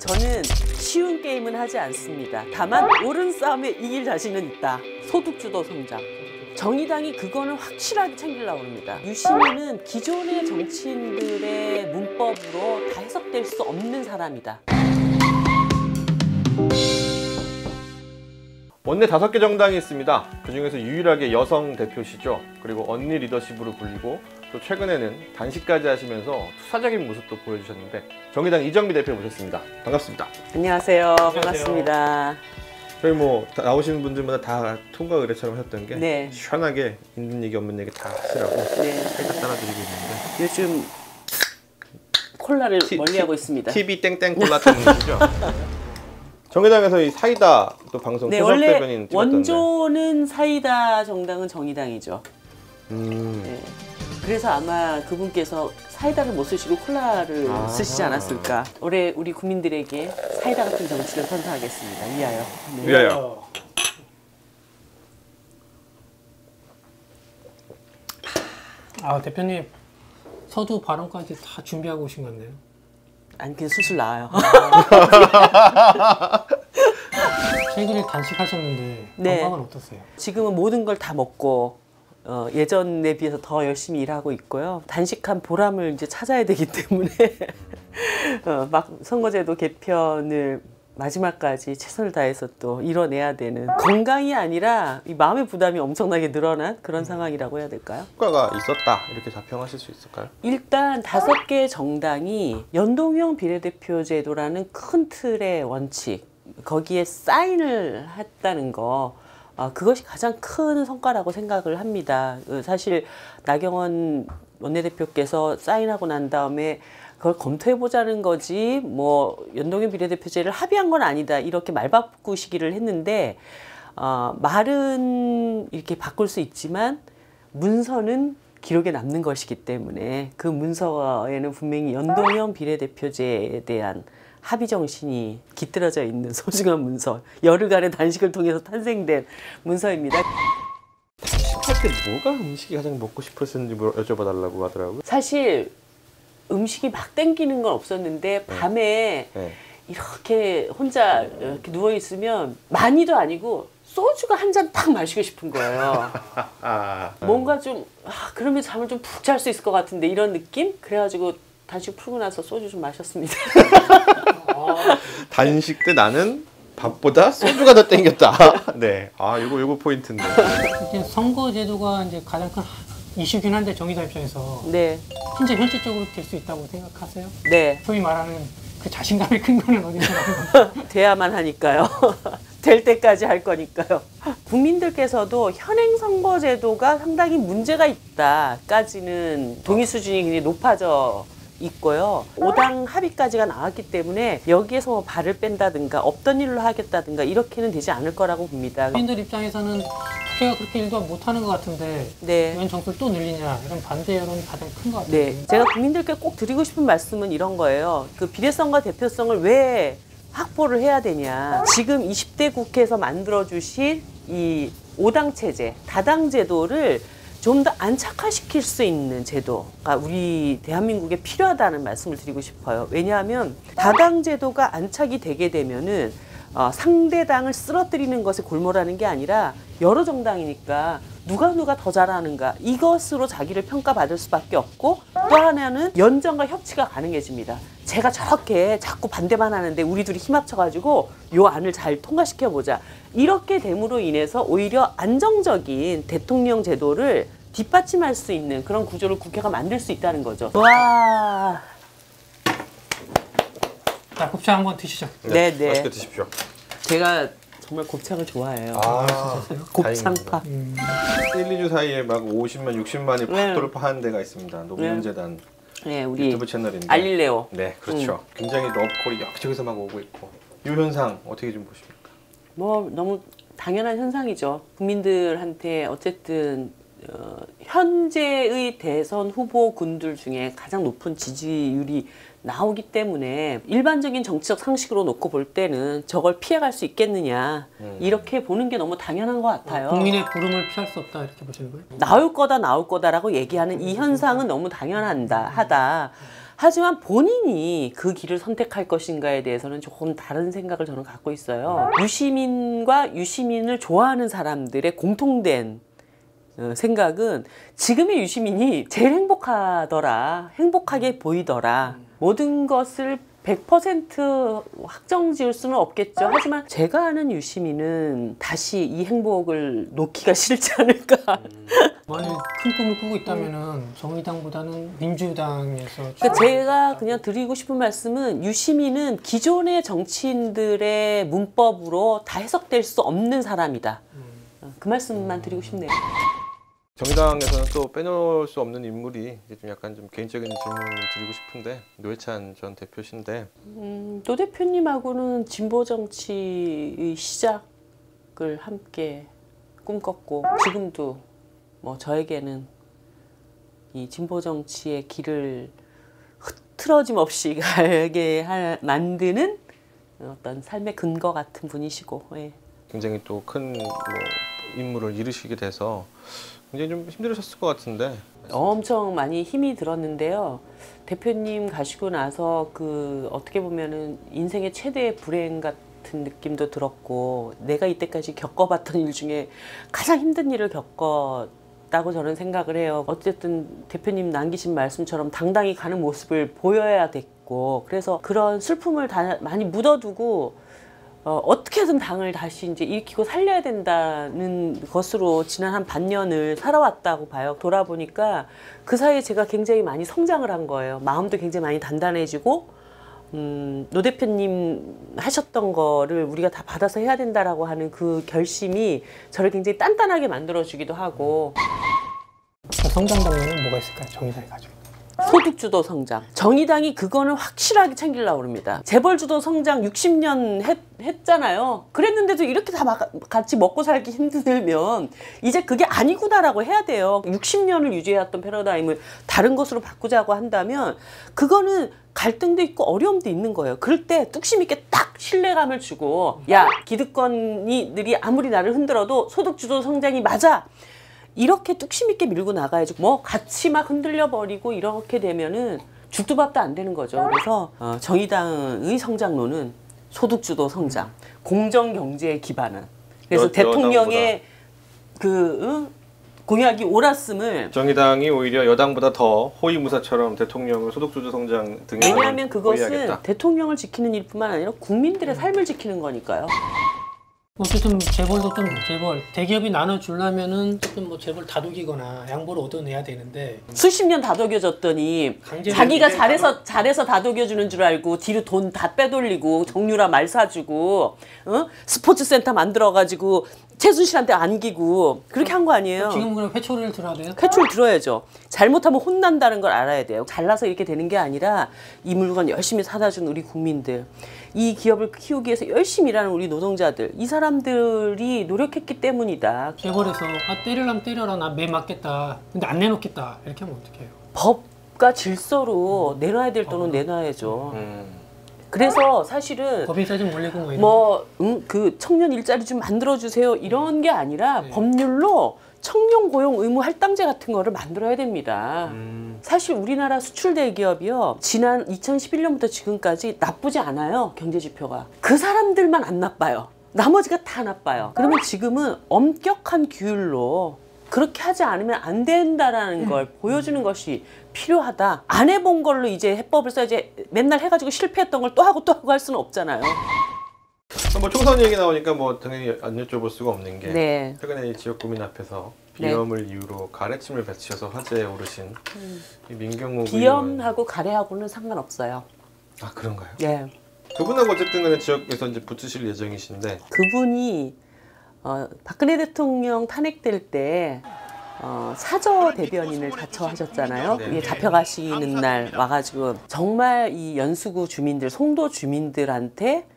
저는 쉬운 게임은 하지 않습니다. 다만 옳은 싸움에 이길 자신은 있다. 소득주도 성장. 정의당이 그거는 확실하게 챙기려고 합니다. 유시민은 기존의 정치인들의 문법으로 다 해석될 수 없는 사람이다. 원내 5개 정당이 있습니다. 그중에서 유일하게 여성 대표시죠. 그리고 언니 리더십으로 불리고 또 최근에는 단식까지 하시면서 투사적인 모습도 보여주셨는데 정의당 이정미 대표 모셨습니다. 반갑습니다. 안녕하세요. 반갑습니다. 저희 뭐 나오시는 분들마다 다 통과 의례처럼 하셨던 게 네. 시원하게 있는 얘기 없는 얘기 다 하시라고 네. 살짝 따라드리고 있는데 요즘 콜라를 멀리하고 있습니다. TV 땡땡 콜라 때문이시죠? 정의당에서 이 사이다 또 방송 네, 최석 원래 대변인 찍었던데 원조는 사이다 정당은 정의당이죠. 네. 그래서 아마 그분께서 사이다를 못 쓰시고 콜라를 쓰시지 않았을까. 올해 우리 국민들에게 사이다 같은 정치를 선사하겠습니다. 위하여. 네. 위하여. 아, 대표님 서두 발언까지 다 준비하고 오신 것 같네요. 아니 그냥 수술 나와요. 최근에 단식하셨는데 네. 건강은 어떠세요? 지금은 모든 걸 다 먹고 예전에 비해서 더 열심히 일하고 있고요. 단식한 보람을 이제 찾아야 되기 때문에 막 선거제도 개편을 마지막까지 최선을 다해서 또 이뤄내야 되는, 건강이 아니라 이 마음의 부담이 엄청나게 늘어난 그런 상황이라고 해야 될까요? 효과가 있었다 이렇게 자평하실 수 있을까요? 일단 5개 정당이 연동형 비례대표제도라는 큰 틀의 원칙, 거기에 사인을 했다는 거, 그것이 가장 큰 성과라고 생각을 합니다. 사실 나경원 원내대표께서 사인하고 난 다음에 그걸 검토해보자는 거지 뭐 연동형 비례대표제를 합의한 건 아니다 이렇게 말바꾸시기를 했는데, 말은 이렇게 바꿀 수 있지만 문서는 기록에 남는 것이기 때문에 그 문서에는 분명히 연동형 비례대표제에 대한 합의 정신이 깃들어져 있는 소중한 문서, 열흘간의 단식을 통해서 탄생된 문서입니다. 단식할 때 뭐가 음식이 가장 먹고 싶으셨는지 여쭤봐달라고 하더라고요. 사실 음식이 막 땡기는 건 없었는데 밤에 이렇게 혼자 이렇게 누워 있으면 많이도 아니고 소주가 한 잔 딱 마시고 싶은 거예요. 뭔가 좀 그러면 잠을 좀 푹 잘 수 있을 것 같은데 이런 느낌? 그래가지고 단식 풀고 나서 소주 좀 마셨습니다. 단식 때 나는 밥보다 소주가 더 땡겼다. 네, 요거 포인트인데. 이제 선거제도가 이제 가장 큰 이슈긴 한데 정의당 입장에서 네, 진짜 현실적으로 될 수 있다고 생각하세요? 네. 소위 말하는 그 자신감의 큰 거는 어디서 나는 거예요? 돼야만 하니까요. 될 때까지 할 거니까요. 국민들께서도 현행 선거제도가 상당히 문제가 있다까지는 동의 수준이 굉장히 높아져 있고요. 5당 합의까지가 나왔기 때문에 여기에서 뭐 발을 뺀다든가 없던 일로 하겠다든가 이렇게는 되지 않을 거라고 봅니다. 국민들 입장에서는 국회가 그렇게 일도 못하는 것 같은데 네. 웬 정수를 또 늘리냐 이런 반대 여론이 가장 큰 것 같아요. 네, 제가 국민들께 꼭 드리고 싶은 말씀은 이런 거예요. 그 비례성과 대표성을 왜 확보를 해야 되냐. 지금 20대 국회에서 만들어주신 이 5당 체제, 다당 제도를 좀 더 안착화시킬 수 있는 제도가 우리 대한민국에 필요하다는 말씀을 드리고 싶어요. 왜냐하면 다당 제도가 안착이 되게 되면은 상대당을 쓰러뜨리는 것에 골몰하는 게 아니라 여러 정당이니까 누가 더 잘하는가 이것으로 자기를 평가받을 수밖에 없고, 또 하나는 연정과 협치가 가능해집니다. 제가 저렇게 자꾸 반대만 하는데 우리 둘이 힘 합쳐가지고 요 안을 잘 통과시켜보자. 이렇게 됨으로 인해서 오히려 안정적인 대통령 제도를 뒷받침할 수 있는 그런 구조를 국회가 만들 수 있다는 거죠. 와. 자, 곱창 한번 드시죠. 네. 맛있게 드십시오. 제가 정말 곱창을 좋아해요. 곱창파. 1, 2주 사이에 막 50만, 60만이 팍 돌파하는 데가 있습니다. 노무현재단 네, 우리 유튜브 채널인데. 알릴레오. 네, 그렇죠. 굉장히 러브콜이 여기저기서 막 오고 있고. 이 현상 어떻게 좀 보십니까? 뭐 너무 당연한 현상이죠. 국민들한테 어쨌든 현재의 대선 후보군들 중에 가장 높은 지지율이 나오기 때문에 일반적인 정치적 상식으로 놓고 볼 때는 저걸 피해갈 수 있겠느냐 이렇게 보는 게 너무 당연한 것 같아요. 국민의 부름을 피할 수 없다 이렇게 보시는 거예요? 나올 거다라고 얘기하는 이 현상은 너무 당연하다. 하지만 본인이 그 길을 선택할 것인가에 대해서는 조금 다른 생각을 저는 갖고 있어요. 유시민과 유시민을 좋아하는 사람들의 공통된 생각은 지금의 유시민이 제일 행복하더라. 행복하게 보이더라. 모든 것을 100% 확정 지을 수는 없겠죠. 하지만 제가 아는 유시민은 다시 이 행복을 놓기가 싫지 않을까. 만약 큰 꿈을 꾸고 있다면은 정의당보다는 민주당에서 그러니까 제가 그냥 드리고 싶은 말씀은 유시민은 기존의 정치인들의 문법으로 다 해석될 수 없는 사람이다. 그 말씀만 드리고 싶네요. 정의당에서는 또 빼놓을 수 없는 인물이 이제 좀 약간 좀 개인적인 질문을 드리고 싶은데 노회찬 전 대표신데 노 대표님하고는 진보 정치의 시작을 함께 꿈꿨고 지금도 뭐 저에게는 이 진보 정치의 길을 흐트러짐 없이 가게 만드는 어떤 삶의 근거 같은 분이시고 예. 굉장히 또 큰 뭐 임무를 이루시게 돼서 굉장히 좀 힘들으셨을 것 같은데 엄청 많이 힘이 들었는데요. 대표님 가시고 나서 그 어떻게 보면은 인생의 최대의 불행 같은 느낌도 들었고 내가 이때까지 겪어봤던 일 중에 가장 힘든 일을 겪었다고 저는 생각을 해요. 어쨌든 대표님 남기신 말씀처럼 당당히 가는 모습을 보여야 됐고 그래서 그런 슬픔을 다 많이 묻어두고 어떻게든 당을 다시 이제 일으키고 살려야 된다는 것으로 지난 한 반년을 살아왔다고 봐요. 돌아보니까 그 사이에 제가 굉장히 많이 성장을 한 거예요. 마음도 굉장히 많이 단단해지고 노 대표님 하셨던 거를 우리가 다 받아서 해야 된다라고 하는 그 결심이 저를 굉장히 단단하게 만들어주기도 하고 성장 당면은 뭐가 있을까요? 정의당이 가지고. 소득주도 성장. 정의당이 그거는 확실하게 챙기려고 합니다. 재벌주도 성장 60년 했잖아요. 그랬는데도 이렇게 다 같이 먹고 살기 힘들면 이제 그게 아니구나라고 해야 돼요. 60년을 유지해왔던 패러다임을 다른 것으로 바꾸자고 한다면 그거는 갈등도 있고 어려움도 있는 거예요. 그럴 때 뚝심 있게 딱 신뢰감을 주고 야 기득권이들이 아무리 나를 흔들어도 소득주도 성장이 맞아. 이렇게 뚝심 있게 밀고 나가야지 뭐 같이 막 흔들려 버리고 이렇게 되면은 죽도 밥도 안 되는 거죠. 그래서 정의당의 성장론은 소득주도 성장, 공정 경제에 기반한. 그래서 대통령의 그 공약이 옳았음을 정의당이 오히려 여당보다 더 호위무사처럼 대통령을 소득주도 성장 등에 왜냐하면 그것은 호위하겠다. 대통령을 지키는 일뿐만 아니라 국민들의 삶을 지키는 거니까요. 어쨌든 재벌도 좀 재벌 대기업이 나눠주려면은 조금 뭐 재벌 다독이거나 양보를 얻어내야 되는데 수십 년 다독여줬더니 자기가 잘해서 다독여주는 줄 알고 뒤로 돈 다 빼돌리고 정유라 말 사주고 스포츠센터 만들어가지고 최순실한테 안기고 그렇게 한 거 아니에요. 지금 그럼 회초리를 들어야 돼요? 회초리 들어야죠. 잘못하면 혼난다는 걸 알아야 돼요. 잘나서 이렇게 되는 게 아니라 이 물건 열심히 사다 준 우리 국민들, 이 기업을 키우기 위해서 열심히 일하는 우리 노동자들, 이 사람들이 노력했기 때문이다. 재벌에서 때리려면 때려라 나 매 맞겠다 근데 안 내놓겠다 이렇게 하면 어떡해요? 법과 질서로 내놔야 될 돈은 내놔야죠. 그래서 사실은 법인세 좀 올리고 뭐 그 청년 일자리 좀 만들어주세요 이런 게 아니라 법률로 청년 고용 의무 할당제 같은 거를 만들어야 됩니다. 사실 우리나라 수출 대기업이요 지난 2011년부터 지금까지 나쁘지 않아요. 경제 지표가. 그 사람들만 안 나빠요. 나머지가 다 나빠요. 그러면 지금은 엄격한 규율로 그렇게 하지 않으면 안 된다라는 걸 보여주는 것이 필요하다. 안 해본 걸로 이제 해법을 써야지 맨날 해가지고 실패했던 걸 또 하고 할 수는 없잖아요. 뭐 총선 얘기 나오니까 뭐 당연히 안 여쭤볼 수가 없는 게 네. 최근에 이 지역구민 앞에서 비염을 이유로 가래침을 뱉으셔서 화제에 오르신 이 민경욱 비염하고 가래하고는 상관없어요. 아 그런가요? 네. 그분하고 어쨌든 간에 지역에서 이제 붙으실 예정이신데 그분이 박근혜 대통령 탄핵될 때 사저 대변인을 자처하셨잖아요. 네. 잡혀가시는 날 와가지고 정말 이 연수구 주민들, 송도 주민들한테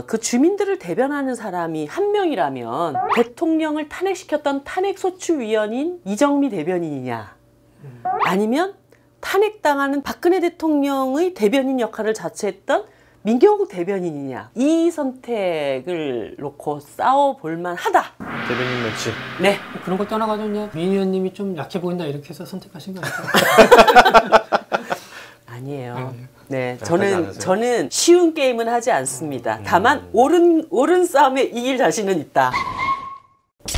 그 주민들을 대변하는 사람이 한 명이라면 대통령을 탄핵시켰던 탄핵소추위원인 이정미 대변인이냐 아니면 탄핵당하는 박근혜 대통령의 대변인 역할을 자처했던 민경욱 대변인이냐 이 선택을 놓고 싸워볼 만하다. 대변인 매치. 네. 그런 걸 떠나가지고 그냥 민 의원님이 좀 약해 보인다 이렇게 해서 선택하신 거 아닐까요? 아니에요. 아니에요. 네, 하지 저는 않으세요? 쉬운 게임은 하지 않습니다. 다만 옳은 싸움에 이길 자신은 있다.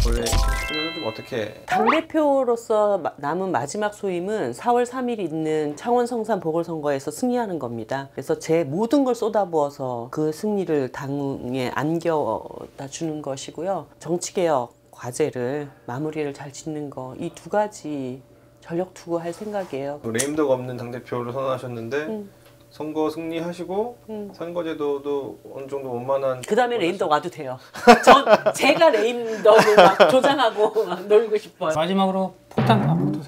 원래 2019년은 좀 어떻게 당대표로서 남은 마지막 소임은 4월 3일 있는 창원 성산 보궐선거에서 승리하는 겁니다. 그래서 제 모든 걸 쏟아부어서 그 승리를 당에 안겨다 주는 것이고요. 정치개혁 과제를 마무리를 잘 짓는 거, 이 두 가지 전력 투구할 생각이에요. 레임덕 없는 당대표를 선언하셨는데 선거 승리하시고 선거제도도 어느 정도 원만한 그 다음에 레임덕 와도 돼요. 제가 레임덕을 막 조장하고 막 놀고 싶어요. 마지막으로 폭탄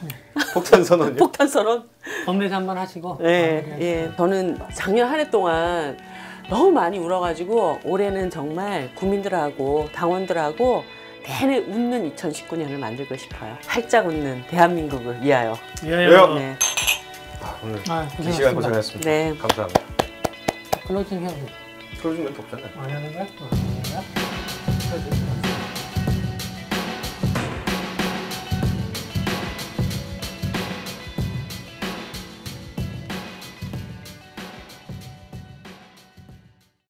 폭탄 선언이요? 폭탄 선언? 범례 한번 하시고. 네, 예. 저는 작년 한 해 동안 너무 많이 울어가지고 올해는 정말 국민들하고 당원들하고 내내 웃는 2019년을 만들고 싶어요. 활짝 웃는 대한민국을 위하여. 왜요? 네. 오늘 고생하셨습니다. 이 시간 고생하셨습니다. 네. 감사합니다. 클로징 해야 돼. 클로징 멘트 없잖아요. 안 하는 거야? 안 하는 거야?